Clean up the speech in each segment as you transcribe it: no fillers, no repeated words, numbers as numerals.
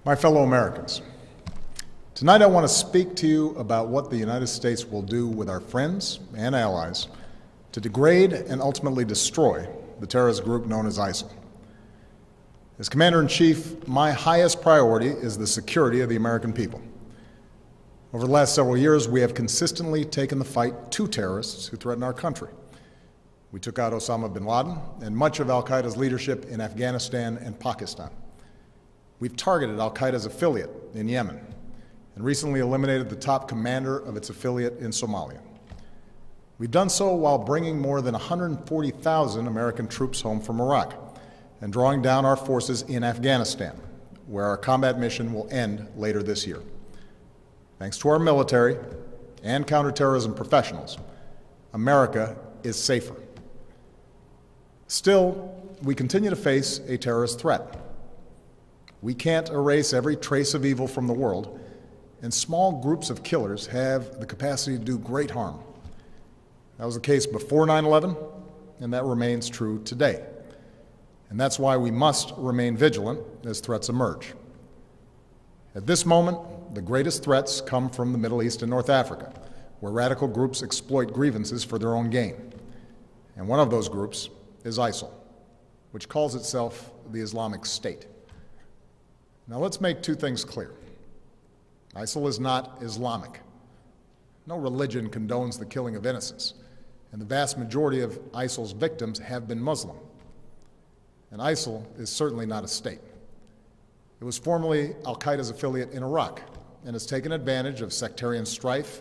My fellow Americans, tonight I want to speak to you about what the United States will do with our friends and allies to degrade and ultimately destroy the terrorist group known as ISIL. As Commander-in-Chief, my highest priority is the security of the American people. Over the last several years, we have consistently taken the fight to terrorists who threaten our country. We took out Osama bin Laden and much of al-Qaeda's leadership in Afghanistan and Pakistan. We've targeted al-Qaeda's affiliate in Yemen and recently eliminated the top commander of its affiliate in Somalia. We've done so while bringing more than 140,000 American troops home from Iraq and drawing down our forces in Afghanistan, where our combat mission will end later this year. Thanks to our military and counterterrorism professionals, America is safer. Still, we continue to face a terrorist threat. We can't erase every trace of evil from the world, and small groups of killers have the capacity to do great harm. That was the case before 9/11, and that remains true today. And that's why we must remain vigilant as threats emerge. At this moment, the greatest threats come from the Middle East and North Africa, where radical groups exploit grievances for their own gain. And one of those groups is ISIL, which calls itself the Islamic State. Now let's make two things clear. ISIL is not Islamic. No religion condones the killing of innocents, and the vast majority of ISIL's victims have been Muslim. And ISIL is certainly not a state. It was formerly al-Qaeda's affiliate in Iraq and has taken advantage of sectarian strife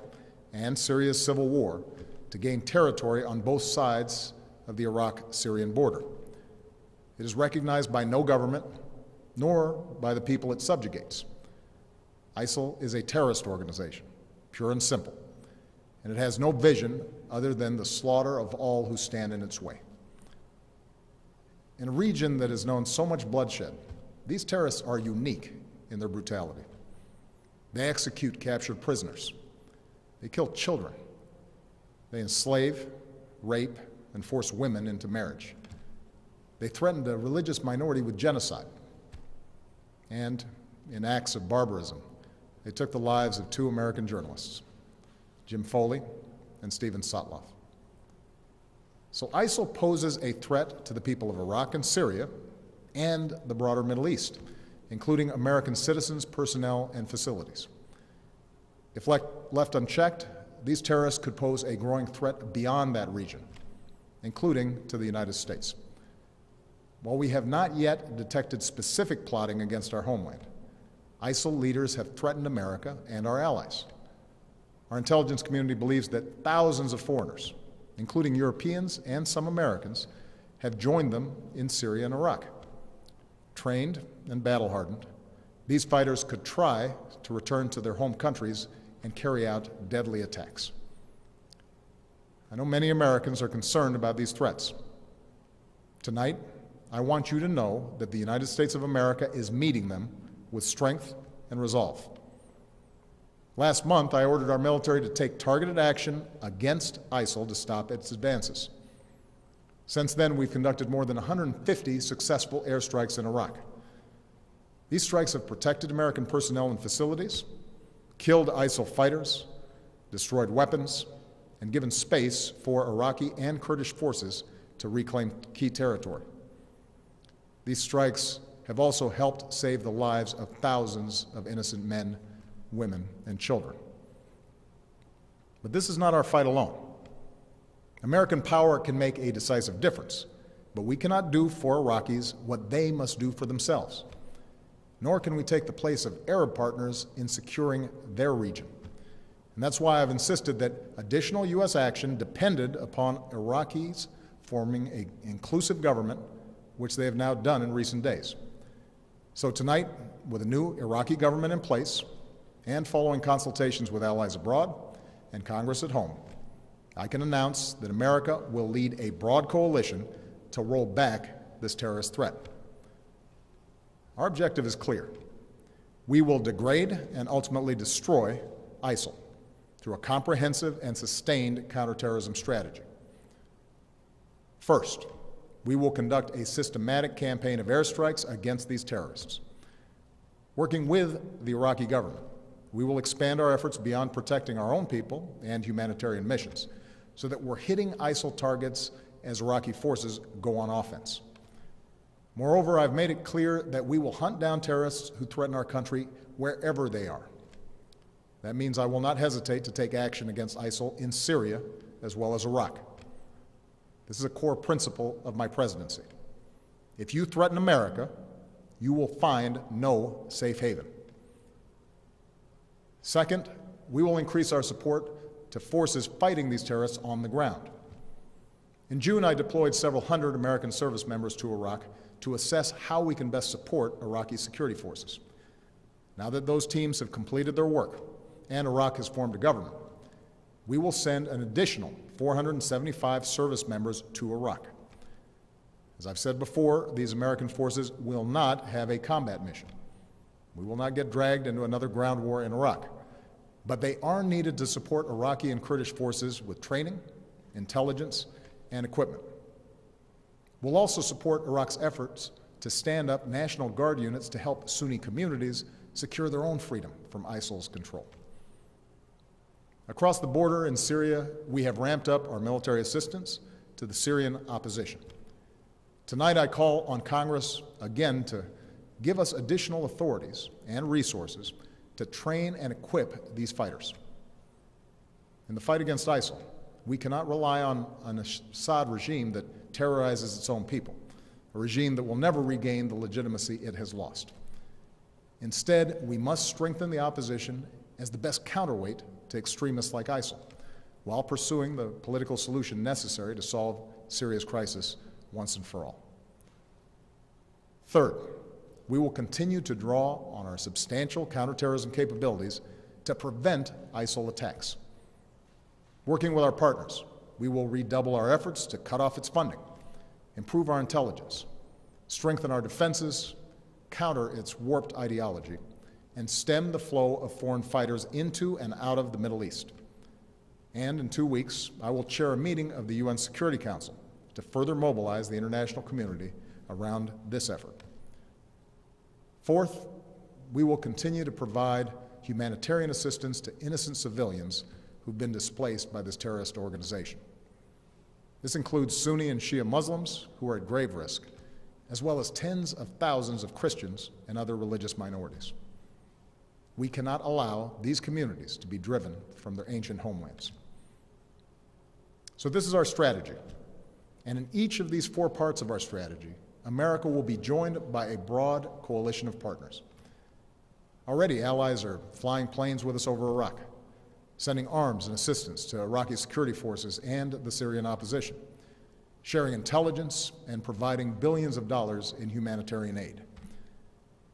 and Syria's civil war to gain territory on both sides of the Iraq-Syrian border. It is recognized by no government, nor by the people it subjugates. ISIL is a terrorist organization, pure and simple, and it has no vision other than the slaughter of all who stand in its way. In a region that has known so much bloodshed, these terrorists are unique in their brutality. They execute captured prisoners. They kill children. They enslave, rape, and force women into marriage. They threatened a religious minority with genocide. And in acts of barbarism, they took the lives of two American journalists, Jim Foley and Steven Sotloff. So ISIL poses a threat to the people of Iraq and Syria and the broader Middle East, including American citizens, personnel, and facilities. If left unchecked, these terrorists could pose a growing threat beyond that region, including to the United States. While we have not yet detected specific plotting against our homeland, ISIL leaders have threatened America and our allies. Our intelligence community believes that thousands of foreigners, including Europeans and some Americans, have joined them in Syria and Iraq. Trained and battle-hardened, these fighters could try to return to their home countries and carry out deadly attacks. I know many Americans are concerned about these threats. Tonight, I want you to know that the United States of America is meeting them with strength and resolve. Last month, I ordered our military to take targeted action against ISIL to stop its advances. Since then, we've conducted more than 150 successful airstrikes in Iraq. These strikes have protected American personnel and facilities, killed ISIL fighters, destroyed weapons, and given space for Iraqi and Kurdish forces to reclaim key territory. These strikes have also helped save the lives of thousands of innocent men, women, and children. But this is not our fight alone. American power can make a decisive difference, but we cannot do for Iraqis what they must do for themselves. Nor can we take the place of Arab partners in securing their region. And that's why I've insisted that additional U.S. action depended upon Iraqis forming an inclusive government, which they have now done in recent days. So tonight, with a new Iraqi government in place, and following consultations with allies abroad and Congress at home, I can announce that America will lead a broad coalition to roll back this terrorist threat. Our objective is clear. We will degrade and ultimately destroy ISIL through a comprehensive and sustained counterterrorism strategy. First, we will conduct a systematic campaign of airstrikes against these terrorists. Working with the Iraqi government, we will expand our efforts beyond protecting our own people and humanitarian missions so that we're hitting ISIL targets as Iraqi forces go on offense. Moreover, I've made it clear that we will hunt down terrorists who threaten our country wherever they are. That means I will not hesitate to take action against ISIL in Syria as well as Iraq. This is a core principle of my presidency. If you threaten America, you will find no safe haven. Second, we will increase our support to forces fighting these terrorists on the ground. In June, I deployed several hundred American service members to Iraq to assess how we can best support Iraqi security forces. Now that those teams have completed their work and Iraq has formed a government, we will send an additional 475 service members to Iraq. As I've said before, these American forces will not have a combat mission. We will not get dragged into another ground war in Iraq, but they are needed to support Iraqi and Kurdish forces with training, intelligence, and equipment. We'll also support Iraq's efforts to stand up National Guard units to help Sunni communities secure their own freedom from ISIL's control. Across the border in Syria, we have ramped up our military assistance to the Syrian opposition. Tonight, I call on Congress again to give us additional authorities and resources to train and equip these fighters. In the fight against ISIL, we cannot rely on an Assad regime that terrorizes its own people, a regime that will never regain the legitimacy it has lost. Instead, we must strengthen the opposition as the best counterweight to extremists like ISIL, while pursuing the political solution necessary to solve Syria's crisis once and for all. Third, we will continue to draw on our substantial counterterrorism capabilities to prevent ISIL attacks. Working with our partners, we will redouble our efforts to cut off its funding, improve our intelligence, strengthen our defenses, counter its warped ideology, and stem the flow of foreign fighters into and out of the Middle East. And in 2 weeks, I will chair a meeting of the UN Security Council to further mobilize the international community around this effort. Fourth, we will continue to provide humanitarian assistance to innocent civilians who've been displaced by this terrorist organization. This includes Sunni and Shia Muslims who are at grave risk, as well as tens of thousands of Christians and other religious minorities. We cannot allow these communities to be driven from their ancient homelands. So this is our strategy. And in each of these 4 parts of our strategy, America will be joined by a broad coalition of partners. Already, allies are flying planes with us over Iraq, sending arms and assistance to Iraqi security forces and the Syrian opposition, sharing intelligence and providing billions of dollars in humanitarian aid.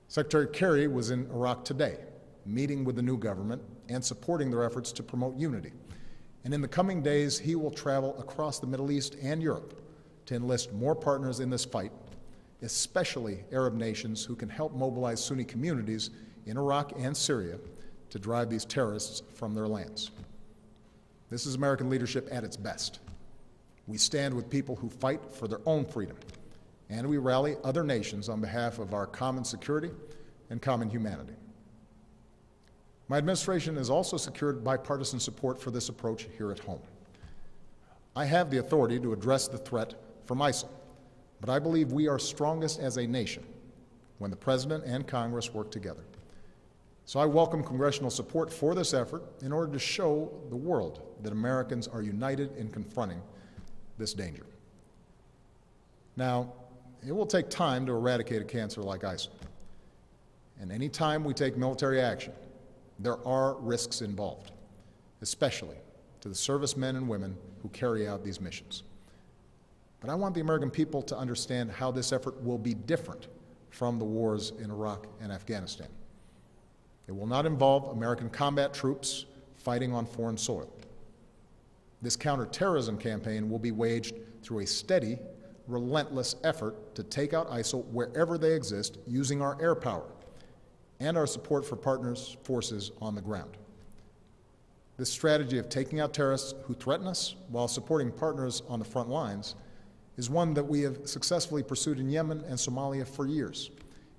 Secretary Kerry was in Iraq today, meeting with the new government and supporting their efforts to promote unity. And in the coming days, he will travel across the Middle East and Europe to enlist more partners in this fight, especially Arab nations who can help mobilize Sunni communities in Iraq and Syria to drive these terrorists from their lands. This is American leadership at its best. We stand with people who fight for their own freedom, and we rally other nations on behalf of our common security and common humanity. My administration has also secured bipartisan support for this approach here at home. I have the authority to address the threat from ISIL, but I believe we are strongest as a nation when the President and Congress work together. So I welcome congressional support for this effort in order to show the world that Americans are united in confronting this danger. Now, it will take time to eradicate a cancer like ISIL. And any time we take military action, there are risks involved, especially to the servicemen and women who carry out these missions. But I want the American people to understand how this effort will be different from the wars in Iraq and Afghanistan. It will not involve American combat troops fighting on foreign soil. This counterterrorism campaign will be waged through a steady, relentless effort to take out ISIL wherever they exist using our air power and our support for partners' forces on the ground. This strategy of taking out terrorists who threaten us while supporting partners on the front lines is one that we have successfully pursued in Yemen and Somalia for years,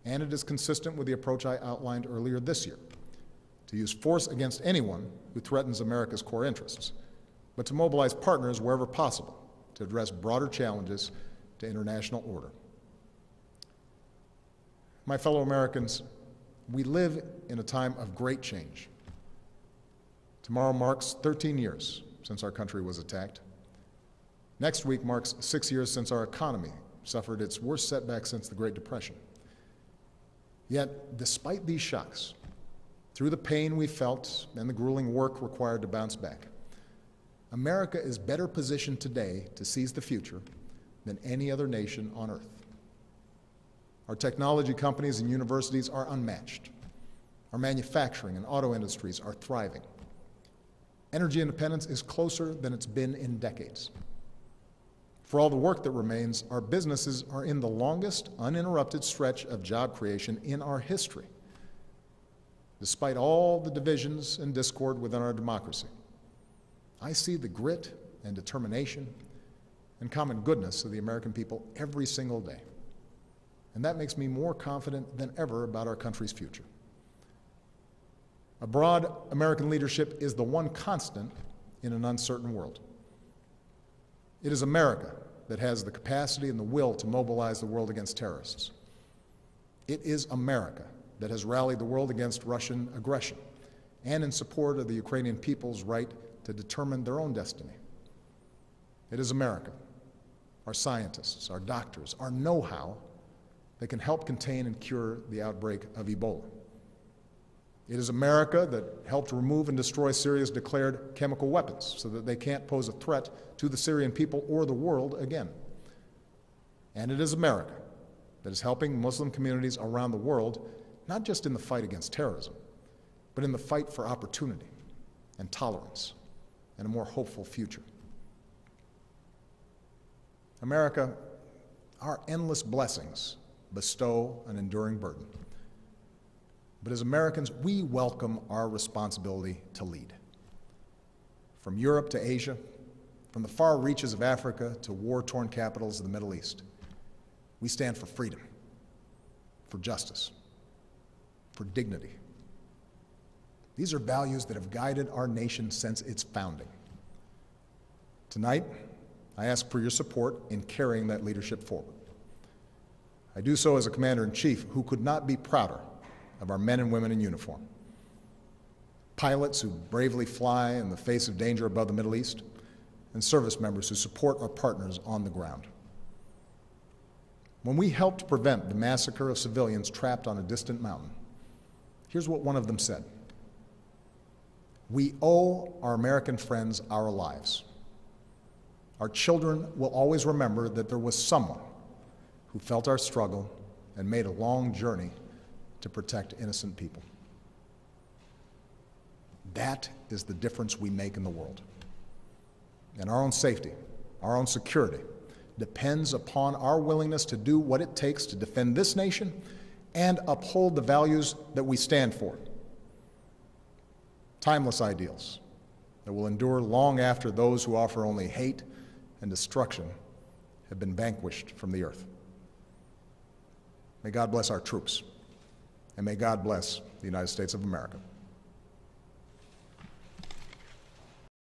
and it is consistent with the approach I outlined earlier this year, to use force against anyone who threatens America's core interests, but to mobilize partners wherever possible to address broader challenges to international order. My fellow Americans, we live in a time of great change. Tomorrow marks 13 years since our country was attacked. Next week marks 6 years since our economy suffered its worst setback since the Great Depression. Yet, despite these shocks, through the pain we felt and the grueling work required to bounce back, America is better positioned today to seize the future than any other nation on earth. Our technology companies and universities are unmatched. Our manufacturing and auto industries are thriving. Energy independence is closer than it's been in decades. For all the work that remains, our businesses are in the longest uninterrupted stretch of job creation in our history, despite all the divisions and discord within our democracy. I see the grit and determination and common goodness of the American people every single day, and that makes me more confident than ever about our country's future. A broad American leadership is the one constant in an uncertain world. It is America that has the capacity and the will to mobilize the world against terrorists. It is America that has rallied the world against Russian aggression and in support of the Ukrainian people's right to determine their own destiny. It is America, our scientists, our doctors, our know-how that can help contain and cure the outbreak of Ebola. It is America that helped remove and destroy Syria's declared chemical weapons so that they can't pose a threat to the Syrian people or the world again. And it is America that is helping Muslim communities around the world, not just in the fight against terrorism, but in the fight for opportunity and tolerance and a more hopeful future. America, our endless blessings bestow an enduring burden. But as Americans, we welcome our responsibility to lead. From Europe to Asia, from the far reaches of Africa to war-torn capitals of the Middle East, we stand for freedom, for justice, for dignity. These are values that have guided our nation since its founding. Tonight, I ask for your support in carrying that leadership forward. I do so as a commander-in-chief who could not be prouder of our men and women in uniform. Pilots who bravely fly in the face of danger above the Middle East, and service members who support our partners on the ground. When we helped prevent the massacre of civilians trapped on a distant mountain, here's what one of them said: "We owe our American friends our lives. Our children will always remember that there was someone who felt our struggle and made a long journey to protect innocent people." That is the difference we make in the world. And our own safety, our own security, depends upon our willingness to do what it takes to defend this nation and uphold the values that we stand for. Timeless ideals that will endure long after those who offer only hate and destruction have been vanquished from the earth. May God bless our troops, and may God bless the United States of America.